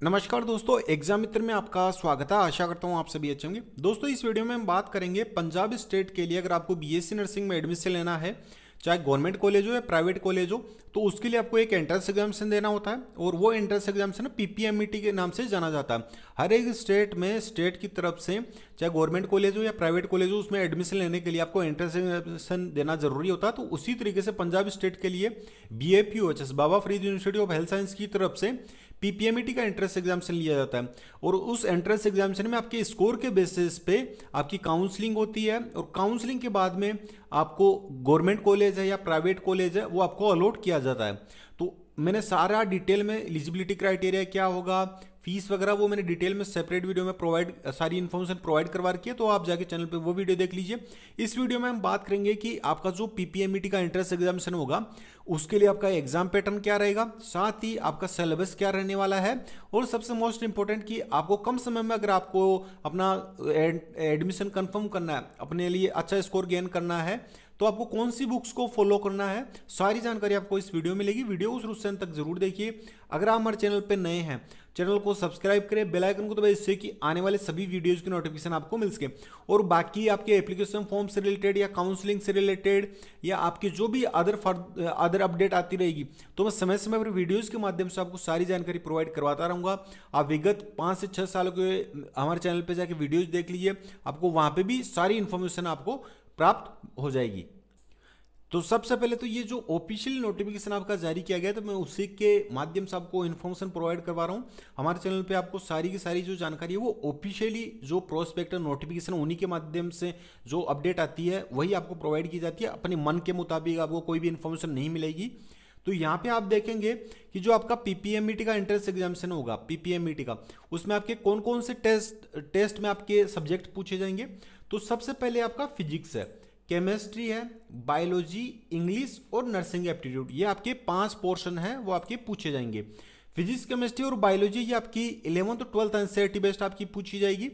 नमस्कार दोस्तों, एग्जाम मित्र में आपका स्वागत है। आशा करता हूँ आप सभी अच्छे होंगे। दोस्तों, इस वीडियो में हम बात करेंगे पंजाब स्टेट के लिए अगर आपको बीएससी नर्सिंग में एडमिशन लेना है, चाहे गवर्नमेंट कॉलेज हो या प्राइवेट कॉलेज हो, तो उसके लिए आपको एक एंट्रेंस एग्जामिनेशन देना होता है और वो एंट्रेंस एग्जामिनेशन पीपीएमईटी के नाम से जाना जाता है। हर एक स्टेट में स्टेट की तरफ से चाहे गवर्नमेंट कॉलेज हो या प्राइवेट कॉलेज हो, उसमें एडमिशन लेने के लिए आपको एंट्रेंस एग्जामिनेशन देना जरूरी होता है। तो उसी तरीके से पंजाब स्टेट के लिए BAPOHS Baba Farid university of health science की तरफ से पीपीएमईटी का एंट्रेंस एग्जामिनेशन लिया जाता है और उस एंट्रेंस एग्जामिनेशन में आपके स्कोर के बेसिस पे आपकी काउंसलिंग होती है और काउंसलिंग के बाद में आपको गवर्नमेंट कॉलेज है या प्राइवेट कॉलेज है वो आपको अलॉट किया जाता है। तो मैंने सारा डिटेल में एलिजिबिलिटी क्राइटेरिया क्या होगा, फीस वगैरह, वो मैंने डिटेल में सेपरेट वीडियो में सारी इन्फॉर्मेशन प्रोवाइड करवा रखी है, तो आप जाके चैनल पे वो वीडियो देख लीजिए। इस वीडियो में हम बात करेंगे कि आपका जो पीपीएमईटी का एंट्रेंस एग्जामिनेशन होगा उसके लिए आपका एग्जाम पैटर्न क्या रहेगा, साथ ही आपका सिलेबस क्या रहने वाला है, और सबसे मोस्ट इंपॉर्टेंट कि आपको कम समय में अगर आपको अपना एडमिशन कंफर्म करना है, अपने लिए अच्छा स्कोर गेन करना है, तो आपको कौन सी बुक्स को फॉलो करना है, सारी जानकारी आपको इस वीडियो में मिलेगी। वीडियो को शुरू से अंत तक जरूर देखिए। अगर आप हमारे चैनल पे नए हैं, चैनल को सब्सक्राइब करें, बेल आइकन को दबाएं, इससे कि आने वाले सभी वीडियोज की नोटिफिकेशन आपको मिल सके। और बाकी आपके एप्लीकेशन फॉर्म से रिलेटेड या काउंसलिंग से रिलेटेड या आपकी जो भी अदर अपडेट आती रहेगी, तो मैं समय समय पर वीडियोज के माध्यम से आपको सारी जानकारी प्रोवाइड करवाता रहूंगा। आप विगत 5 से 6 सालों के हमारे चैनल पर जाके वीडियोज देख लीजिए, आपको वहां पर भी सारी इंफॉर्मेशन आपको प्राप्त हो जाएगी। तो सबसे पहले तो ये जो ऑफिशियल नोटिफिकेशन आपका जारी किया गया, तो मैं उसी के माध्यम से आपको इन्फॉर्मेशन प्रोवाइड करवा रहा हूँ। हमारे चैनल पे आपको सारी की सारी जो जानकारी है वो ऑफिशियली जो प्रोस्पेक्टर नोटिफिकेशन उन्हीं के माध्यम से जो अपडेट आती है वही आपको प्रोवाइड की जाती है। अपने मन के मुताबिक आपको कोई भी इन्फॉर्मेशन नहीं मिलेगी। तो यहाँ पे आप देखेंगे कि जो आपका पीपीएमईटी का एंट्रेंस एग्जामिनेशन होगा, पीपीएमईटी का, उसमें आपके कौन कौन से टेस्ट में आपके सब्जेक्ट पूछे जाएंगे। तो सबसे पहले आपका फिजिक्स है, केमिस्ट्री है, बायोलॉजी, इंग्लिश और नर्सिंग एप्टीट्यूड, ये आपके 5 पोर्शन हैं वो आपके पूछे जाएंगे। फिजिक्स, केमिस्ट्री और बायोलॉजी ये आपकी 11th और 12th एनसीईआरटी बेस्ड आपकी पूछी जाएगी।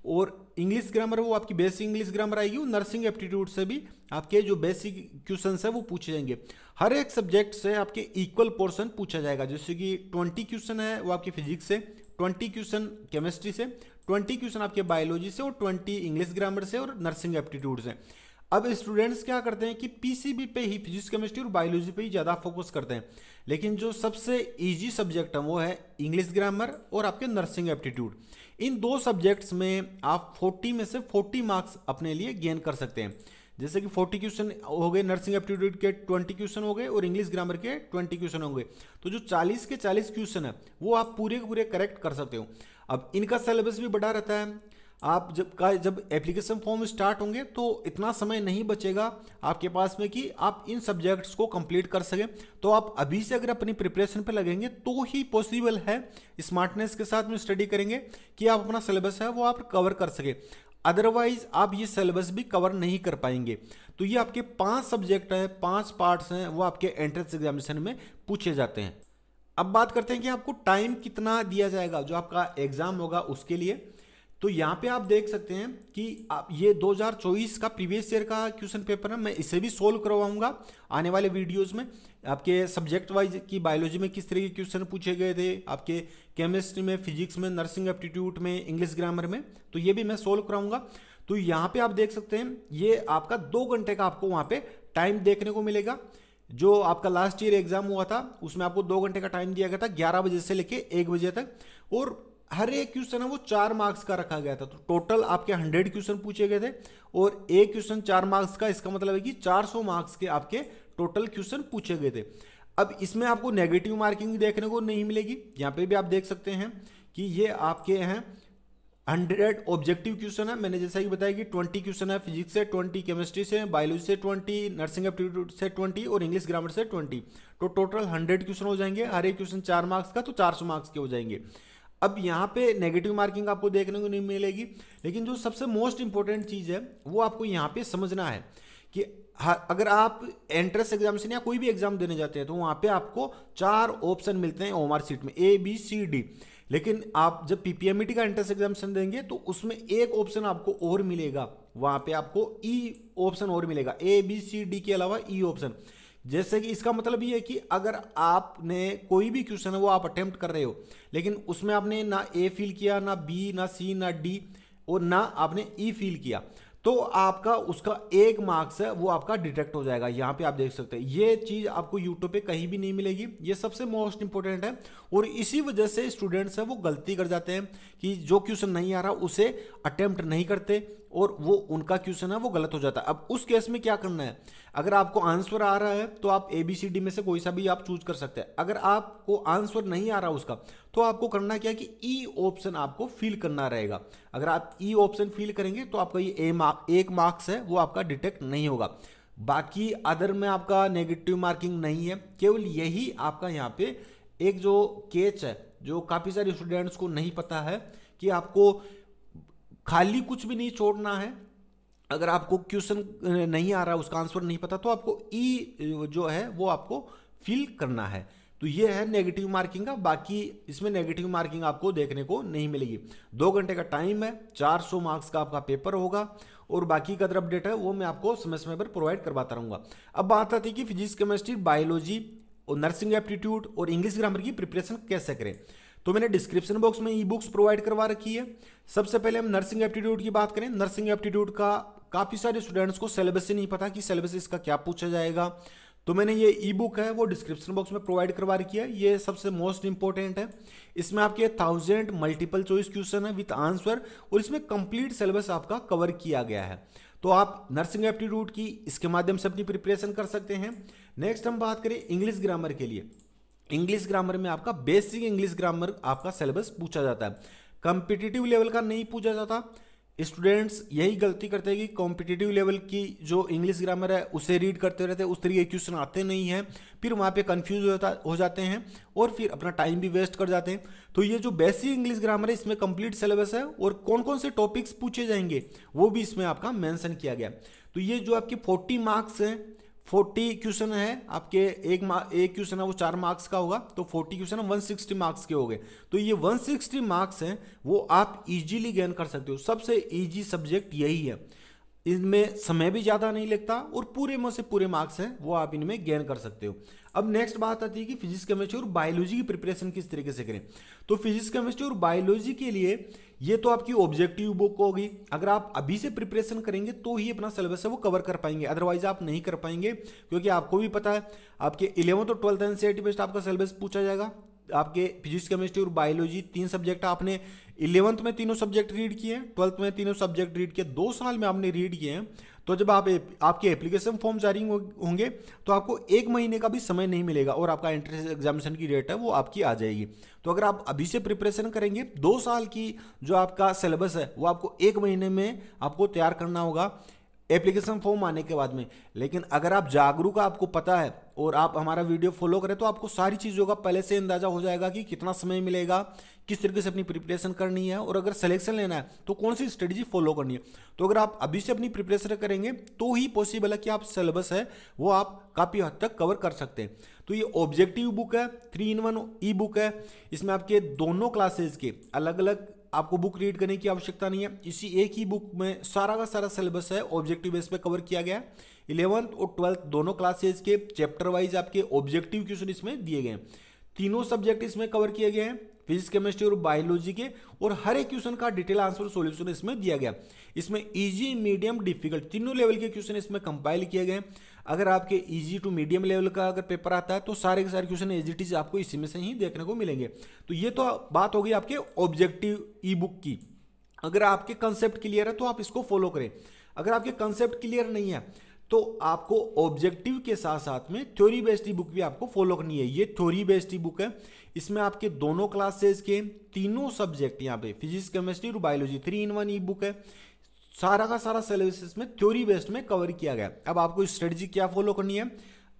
और इंग्लिश ग्रामर वो आपकी बेसिक इंग्लिश ग्रामर आएगी। और नर्सिंग एप्टीट्यूड से भी आपके जो बेसिक क्वेश्चन है वो पूछे जाएंगे। हर एक सब्जेक्ट से आपके इक्वल पोर्शन पूछा जाएगा, जैसे कि 20 क्वेश्चन है वो आपके फिजिक्स से, 20 क्वेश्चन केमिस्ट्री से, 20 क्वेश्चन आपके बायोलॉजी से और 20 इंग्लिश ग्रामर से और नर्सिंग एप्टीट्यूड से। अब स्टूडेंट्स क्या करते हैं कि पीसीबी पे ही, फिजिक्स, केमिस्ट्री और बायोलॉजी पे ही ज़्यादा फोकस करते हैं, लेकिन जो सबसे इजी सब्जेक्ट है वो है इंग्लिश ग्रामर और आपके नर्सिंग एप्टीट्यूड। इन दो सब्जेक्ट्स में आप 40 में से 40 मार्क्स अपने लिए गेन कर सकते हैं। जैसे कि 40 क्वेश्चन हो गए, नर्सिंग एप्टीट्यूड के 20 क्वेश्चन हो गए और इंग्लिश ग्रामर के 20 क्वेश्चन हो गए, तो जो 40 के 40 क्वेश्चन है वो आप पूरे के पूरे करेक्ट कर सकते हो। अब इनका सिलेबस भी बड़ा रहता है। आप जब एप्लीकेशन फॉर्म स्टार्ट होंगे तो इतना समय नहीं बचेगा आपके पास में कि आप इन सब्जेक्ट्स को कंप्लीट कर सकें। तो आप अभी से अगर अपनी प्रिपरेशन पे लगेंगे तो ही पॉसिबल है, स्मार्टनेस के साथ में स्टडी करेंगे, कि आप अपना सिलेबस है वो आप कवर कर सके। अदरवाइज आप ये सिलेबस भी कवर नहीं कर पाएंगे। तो ये आपके 5 सब्जेक्ट है, 5 पार्ट्स हैं, वो आपके एंट्रेंस एग्जामिनेशन में पूछे जाते हैं। अब बात करते हैं कि आपको टाइम कितना दिया जाएगा जो आपका एग्जाम होगा उसके लिए। तो यहाँ पे आप देख सकते हैं कि आप ये 2024 का प्रीवियस ईयर का क्वेश्चन पेपर है, मैं इसे भी सोल्व करवाऊंगा आने वाले वीडियोस में। आपके सब्जेक्ट वाइज की बायोलॉजी में किस तरह के क्वेश्चन पूछे गए थे, आपके केमिस्ट्री में, फिजिक्स में, नर्सिंग एप्टीट्यूड में, इंग्लिश ग्रामर में, तो ये भी मैं सोल्व कराऊंगा। तो यहाँ पे आप देख सकते हैं ये आपका 2 घंटे का आपको वहाँ पे टाइम देखने को मिलेगा। जो आपका लास्ट ईयर एग्जाम हुआ था उसमें आपको 2 घंटे का टाइम दिया गया था, 11 बजे से लेके 1 बजे तक, और हर एक क्वेश्चन है वो 4 मार्क्स का रखा गया था। तो टोटल आपके 100 क्वेश्चन पूछे गए थे और एक क्वेश्चन 4 मार्क्स का, इसका मतलब है कि 400 मार्क्स के आपके टोटल क्वेश्चन पूछे गए थे। अब इसमें आपको नेगेटिव मार्किंग देखने को नहीं मिलेगी। यहाँ पे भी आप देख सकते हैं कि ये आपके हैं 100 ऑब्जेक्टिव क्वेश्चन है। मैंने जैसा कि बताया कि 20 क्वेश्चन है फिजिक्स से, 20 केमिस्ट्री से, बायोलॉजी से 20, नर्सिंग एप्टीट्यूड से 20 और इंग्लिश ग्रामर से 20। तो टोटल 100 क्वेश्चन हो जाएंगे, हर एक क्वेश्चन 4 मार्क्स का, तो 400 मार्क्स के हो जाएंगे। अब यहाँ पे नेगेटिव मार्किंग आपको देखने को नहीं मिलेगी, लेकिन जो सबसे मोस्ट इंपॉर्टेंट चीज़ है वो आपको यहाँ पे समझना है कि अगर आप एंट्रेंस एग्जामिनेशन या कोई भी एग्जाम देने जाते हैं तो वहाँ पे आपको 4 ऑप्शन मिलते हैं ओएमआर सीट में, ABCD। लेकिन आप जब पीपीएमईटी का एंट्रेंस एग्जामिनेशन देंगे तो उसमें एक ऑप्शन आपको और मिलेगा, वहाँ पे आपको E ऑप्शन और मिलेगा, ABCD के अलावा E ऑप्शन। जैसे कि इसका मतलब ये है कि अगर आपने कोई भी क्वेश्चन है वो आप अटेम्प्ट कर रहे हो, लेकिन उसमें आपने ना ए फिल किया, ना बी, ना सी, ना डी, और ना आपने ई फिल किया, तो आपका उसका 1 मार्क्स है वो आपका डिटेक्ट हो जाएगा। यहाँ पे आप देख सकते हैं ये चीज आपको यूट्यूब पे कहीं भी नहीं मिलेगी, ये सबसे मोस्ट इंपॉर्टेंट है। और इसी वजह से स्टूडेंट्स है वो गलती कर जाते हैं कि जो क्वेश्चन नहीं आ रहा उसे अटेम्प्ट नहीं करते और वो उनका क्वेश्चन है वो गलत हो जाता है। अब उस केस में क्या करना है, अगर आपको आंसर आ रहा है तो आप ABCD में से कोई सा भी आप चूज कर सकते हैं। अगर आपको आंसर नहीं आ रहा उसका, तो आपको करना क्या कि ई ऑप्शन आपको फिल करना रहेगा। अगर आप ई ऑप्शन फिल करेंगे तो आपका ये 1 मार्क्स है वो आपका डिटेक्ट नहीं होगा। बाकी अदर में आपका नेगेटिव मार्किंग नहीं है, केवल यही आपका यहाँ पे एक जो केच है जो काफी सारे स्टूडेंट्स को नहीं पता है कि आपको खाली कुछ भी नहीं छोड़ना है। अगर आपको क्वेश्चन नहीं आ रहा, उसका आंसर नहीं पता, तो आपको ई जो है वो आपको फिल करना है। तो ये है नेगेटिव मार्किंग का। बाकी इसमें नेगेटिव मार्किंग आपको देखने को नहीं मिलेगी। 2 घंटे का टाइम है, 400 मार्क्स का आपका पेपर होगा, और बाकी का अदर अपडेट है वो मैं आपको समय समय पर प्रोवाइड करवाता रहूंगा। अब बात आती है कि फिजिक्स, केमिस्ट्री, बायोलॉजी और नर्सिंग एप्टीट्यूड और इंग्लिश ग्रामर की प्रिपरेशन कैसे करें। तो मैंने डिस्क्रिप्शन बॉक्स में ई बुक्स प्रोवाइड करवा रखी है। सबसे पहले हम नर्सिंग एप्टीट्यूड की बात करें। नर्सिंग एप्टीट्यूड का काफी सारे स्टूडेंट्स को सिलेबस से नहीं पता कि सिलेबस इसका क्या पूछा जाएगा, तो मैंने ये ई बुक है वो डिस्क्रिप्शन बॉक्स में प्रोवाइड करवा रखी है। ये सबसे मोस्ट इंपॉर्टेंट है। इसमें आपके 1000 मल्टीपल चॉइस क्वेश्चन है विद आंसर, और इसमें कंप्लीट सिलेबस आपका कवर किया गया है। तो आप नर्सिंग एप्टीट्यूड की इसके माध्यम से अपनी प्रिपरेशन कर सकते हैं। नेक्स्ट हम बात करें इंग्लिश ग्रामर के लिए। इंग्लिश ग्रामर में आपका बेसिक इंग्लिश ग्रामर आपका सिलेबस पूछा जाता है, कॉम्पिटिटिव लेवल का नहीं पूछा जाता। स्टूडेंट्स यही गलती करते हैं कि कॉम्पिटिटिव लेवल की जो इंग्लिश ग्रामर है उसे रीड करते रहते हैं, उस तरीके के क्वेश्चन आते नहीं हैं, फिर वहाँ पे कंफ्यूज हो जाते हैं और फिर अपना टाइम भी वेस्ट कर जाते हैं। तो ये जो बेसिक इंग्लिश ग्रामर है इसमें कंप्लीट सिलेबस है, और कौन कौन से टॉपिक्स पूछे जाएंगे वो भी इसमें आपका मेंशन किया गया। तो ये जो आपके 40 मार्क्स हैं, 40 क्वेश्चन है आपके, एक क्वेश्चन है वो 4 मार्क्स का होगा, तो 40 क्वेश्चन 160 मार्क्स के हो गए। तो ये 160 मार्क्स हैं वो आप इजीली गेन कर सकते हो। सबसे इजी सब्जेक्ट यही है, इनमें समय भी ज़्यादा नहीं लगता और पूरे में से पूरे मार्क्स हैं वो आप इनमें गेन कर सकते हो। अब नेक्स्ट बात आती है कि फिजिक्स, केमिस्ट्री और बायोलॉजी की प्रिपरेशन किस तरीके से करें। तो फिजिक्स, केमिस्ट्री और बायोलॉजी के लिए ये तो आपकी ऑब्जेक्टिव बुक होगी। अगर आप अभी से प्रिपरेशन करेंगे तो ही अपना सिलेबस है वो कवर कर पाएंगे, अदरवाइज आप नहीं कर पाएंगे, क्योंकि आपको भी पता है आपके 11th और 12th एनसीईआरटी बेस्ड आपका सिलेबस पूछा जाएगा। आपके फिजिक्स, केमिस्ट्री और बायोलॉजी 3 सब्जेक्ट आपने 11th में तीनों सब्जेक्ट रीड किए हैं, 12th में तीनों सब्जेक्ट रीड किए, 2 साल में आपने रीड किए हैं। तो जब आपके एप्लीकेशन फॉर्म जारी होंगे तो आपको 1 महीने का भी समय नहीं मिलेगा और आपका एंट्रेंस एग्जामिनेशन की डेट है वो आपकी आ जाएगी। तो अगर आप अभी से प्रिपरेशन करेंगे, 2 साल की जो आपका सिलेबस है वो आपको 1 महीने में आपको तैयार करना होगा एप्लीकेशन फॉर्म आने के बाद में। लेकिन अगर आप जागरूक, आपको पता है और आप हमारा वीडियो फॉलो करें तो आपको सारी चीज़ों का पहले से अंदाजा हो जाएगा कि कितना समय मिलेगा, किस तरीके से अपनी प्रिपरेशन करनी है, और अगर सिलेक्शन लेना है तो कौन सी स्ट्रेटजी फॉलो करनी है। तो अगर आप अभी से अपनी प्रिपरेशन करेंगे तो ही पॉसिबल है कि आप सिलेबस है वो आप काफ़ी हद तक कवर कर सकते हैं। तो ये ऑब्जेक्टिव बुक है, 3-in-1 ई बुक है। इसमें आपके दोनों क्लासेज के अलग अलग आपको बुक रीड करने की आवश्यकता नहीं है, इसी एक ही बुक में सारा का सारा सिलेबस है ऑब्जेक्टिव बेस पे कवर किया गया है। 11th और 12th दोनों क्लासेज के चैप्टर वाइज आपके ऑब्जेक्टिव क्वेश्चन इसमें दिए गए हैं। तीनों सब्जेक्ट इसमें कवर किए गए हैं, फिजिक्स, केमिस्ट्री और बायोलॉजी के, और हर एक क्वेश्चन का डिटेल आंसर सॉल्यूशन इसमें दिया गया। इसमें इजी, मीडियम, डिफिकल्ट तीनों लेवल के क्वेश्चन इसमें कंपाइल किए गए। अगर आपके इजी टू मीडियम लेवल का अगर पेपर आता है तो सारे के सारे क्वेश्चन एज इट इज आपको इसी में से ही देखने को मिलेंगे। तो ये तो बात होगी आपके ऑब्जेक्टिव ई बुक की। अगर आपके कंसेप्ट क्लियर है तो आप इसको फॉलो करें। अगर आपके कंसेप्ट क्लियर नहीं है तो आपको ऑब्जेक्टिव के साथ साथ में थ्योरी बेस्ड ई बुक भी आपको फॉलो करनी है। ये थ्योरी बेस्ड ई बुक है, इसमें आपके दोनों क्लासेस के तीनों सब्जेक्ट, यहाँ पे फिजिक्स, केमिस्ट्री और बायोलॉजी 3-in-1 ई बुक है। सारा का सारा सिलेबस इसमें थ्योरी बेस्ड में कवर किया गया। अब आपको स्ट्रेटजी क्या फॉलो करनी है,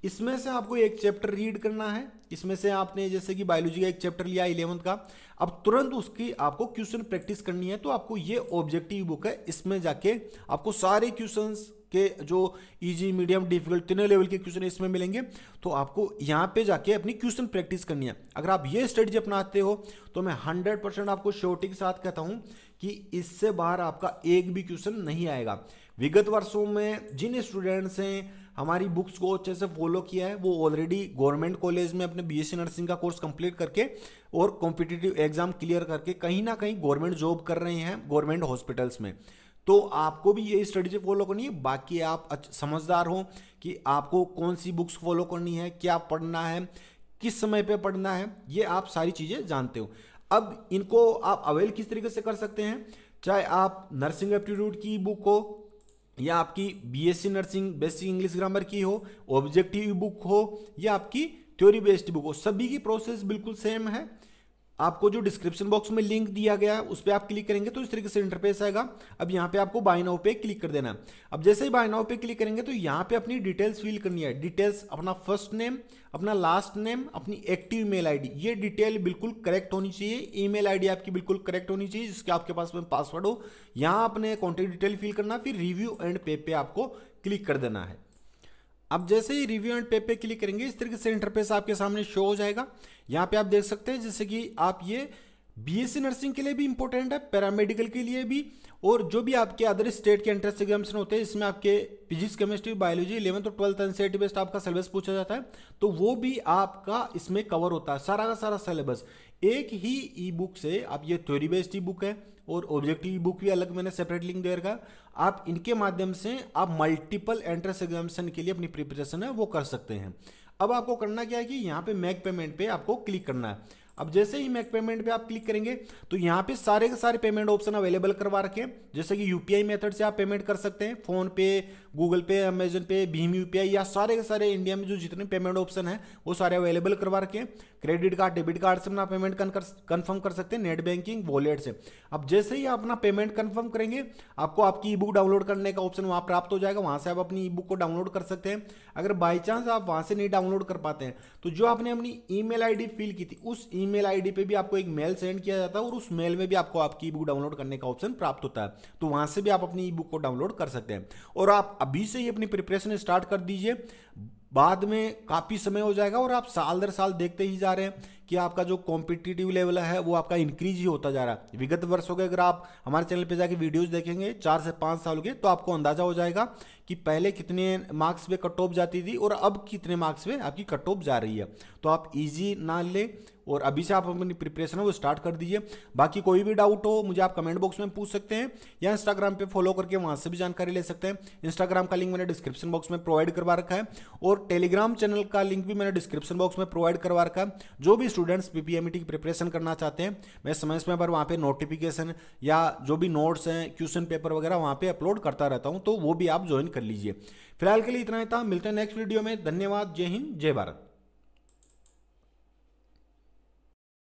इसमें से आपको एक चैप्टर रीड करना है। इसमें से आपने जैसे कि बायोलॉजी का एक चैप्टर लिया 11th का, अब तुरंत उसकी आपको क्वेश्चन प्रैक्टिस करनी है। तो आपको ये ऑब्जेक्टिव बुक है, इसमें जाके आपको सारे क्वेश्चंस के जो इजी, मीडियम, डिफिकल्ट तीनों लेवल के क्वेश्चन इसमें मिलेंगे। तो आपको यहाँ पे जाके अपनी क्वेश्चन प्रैक्टिस करनी है। अगर आप ये स्ट्रेटजी अपनाते हो तो मैं 100% आपको श्योरिटी के साथ कहता हूँ कि इससे बाहर आपका एक भी क्वेश्चन नहीं आएगा। विगत वर्षों में जिन स्टूडेंट्स हैं हमारी बुक्स को अच्छे से फॉलो किया है वो ऑलरेडी गवर्नमेंट कॉलेज में अपने बीएससी नर्सिंग का कोर्स कंप्लीट करके और कॉम्पिटिटिव एग्जाम क्लियर करके कहीं ना कहीं गवर्नमेंट जॉब कर रहे हैं गवर्नमेंट हॉस्पिटल्स में। तो आपको भी ये स्ट्रेटेजी फॉलो करनी है। बाकी आप समझदार हो कि आपको कौन सी बुक्स फॉलो करनी है, क्या पढ़ना है, किस समय पे पढ़ना है, ये आप सारी चीज़ें जानते हो। अब इनको आप अवेल किस तरीके से कर सकते हैं, चाहे आप नर्सिंग एप्टीट्यूड की बुक हो या आपकी BSc nursing basic English grammar की हो, ऑब्जेक्टिव बुक हो या आपकी थ्योरी बेस्ड बुक हो, सभी की प्रोसेस बिल्कुल सेम है। आपको जो डिस्क्रिप्शन बॉक्स में लिंक दिया गया है उस पर आप क्लिक करेंगे तो इस तरीके से इंटरफेस आएगा। अब यहाँ पे आपको बाय नाउ पे क्लिक कर देना है। अब जैसे ही बाय नाउ पे क्लिक करेंगे तो यहाँ पे अपनी डिटेल्स फिल करनी है। डिटेल्स अपना फर्स्ट नेम, अपना लास्ट नेम, अपनी एक्टिव ईमेल आईडी, ये डिटेल बिल्कुल करेक्ट होनी चाहिए। ईमेल आईडी आपकी बिल्कुल करेक्ट होनी चाहिए जिसके आपके पास में पासवर्ड हो। यहाँ अपने कॉन्टेक्ट डिटेल फिल करना, फिर रिव्यू एंड पे पे आपको क्लिक कर देना है। अब जैसे ही रिव्यू एंड पे पे क्लिक करेंगे इस तरीके से इंटरफेस आपके सामने शो हो जाएगा। यहाँ पे आप देख सकते हैं जैसे कि आप ये बीएससी नर्सिंग के लिए भी इंपॉर्टेंट है, पैरामेडिकल के लिए भी, और जो भी आपके अदर स्टेट के एंट्रेंस एग्जामिनेशन होते हैं इसमें आपके फिजिक्स, केमिस्ट्री, बायोलॉजी 11th और 12th एनसीईआरटी बेस्ड आपका सिलेबस पूछा जाता है, तो वो भी आपका इसमें कवर होता है सारा का सारा सिलेबस। एक ही ई बुक से आप, ये थ्योरी बेस्ड ई बुक है और ऑब्जेक्टिव बुक भी अलग मैंने सेपरेट लिंक दे रखा, आप इनके माध्यम से आप मल्टीपल एंट्रेंस एग्जामिनेशन के लिए अपनी प्रिपरेशन है वो कर सकते हैं। अब आपको करना क्या है कि यहाँ पे मेक पेमेंट पे आपको क्लिक करना है। अब जैसे ही मेक पेमेंट पे आप क्लिक करेंगे तो यहाँ पे सारे के सारे पेमेंट ऑप्शन अवेलेबल करवा रखे हैं। जैसे कि यूपीआई मेथड से आप पेमेंट कर सकते हैं, फोन पे, गूगल पे, अमेजन पे, भीम यूपीआई, या सारे के सारे इंडिया में जो जितने पेमेंट ऑप्शन है वो सारे अवेलेबल करवा रखे हैं। क्रेडिट कार्ड, डेबिट कार्ड से अपना पेमेंट कन्फर्म कर सकते हैं, नेट बैंकिंग, वॉलेट से। अब जैसे ही आप अपना पेमेंट कन्फर्म करेंगे आपको आपकी ई बुक डाउनलोड करने का ऑप्शन वहाँ प्राप्त हो जाएगा। वहाँ से आप अपनी ई बुक को डाउनलोड कर सकते हैं। अगर बाई चांस आप वहाँ से नहीं डाउनलोड कर पाते हैं तो जो आपने अपनी ईमेल आईडी फिल की थी उस ईमेल आईडी पे भी आपको एक मेल सेंड किया जाता है और उस मेल में भी आपको आपकी ई बुक डाउनलोड करने का ऑप्शन प्राप्त होता है। तो वहाँ से भी आप अपनी ई बुक को डाउनलोड कर सकते हैं और आप अभी से ही अपनी प्रिपरेशन स्टार्ट कर दीजिए। बाद में काफ़ी समय हो जाएगा और आप साल दर साल देखते ही जा रहे हैं कि आपका जो कॉम्पिटिटिव लेवल है वो आपका इंक्रीज ही होता जा रहा है। विगत वर्षों के अगर आप हमारे चैनल पे जाके वीडियोस देखेंगे 4 से 5 साल के, तो आपको अंदाजा हो जाएगा कि पहले कितने मार्क्स पे कट ऑफ जाती थी और अब कितने मार्क्स पे आपकी कट ऑफ जा रही है। तो आप इजी ना ले और अभी से आप अपनी प्रिपरेशन है वो स्टार्ट कर दीजिए। बाकी कोई भी डाउट हो मुझे आप कमेंट बॉक्स में पूछ सकते हैं या इंस्टाग्राम पे फॉलो करके वहां से भी जानकारी ले सकते हैं। इंस्टाग्राम का लिंक मैंने डिस्क्रिप्शन बॉक्स में प्रोवाइड करवा रखा है और टेलीग्राम चैनल का लिंक भी मैंने डिस्क्रिप्शन बॉक्स में प्रोवाइड करवा रखा है। जो भी स्टूडेंट्स पीपीएमटी की प्रिपरेशन करना चाहते हैं मैं समय पर वहाँ पे नोटिफिकेशन या जो भी नोट्स हैं, क्वेश्चन पेपर वगैरह वहाँ पे अपलोड करता रहता हूँ, तो वो भी आप ज्वाइन कर लीजिए। फिलहाल के लिए इतना ही था, मिलते हैं नेक्स्ट वीडियो में। धन्यवाद, जय हिंद, जय भारत।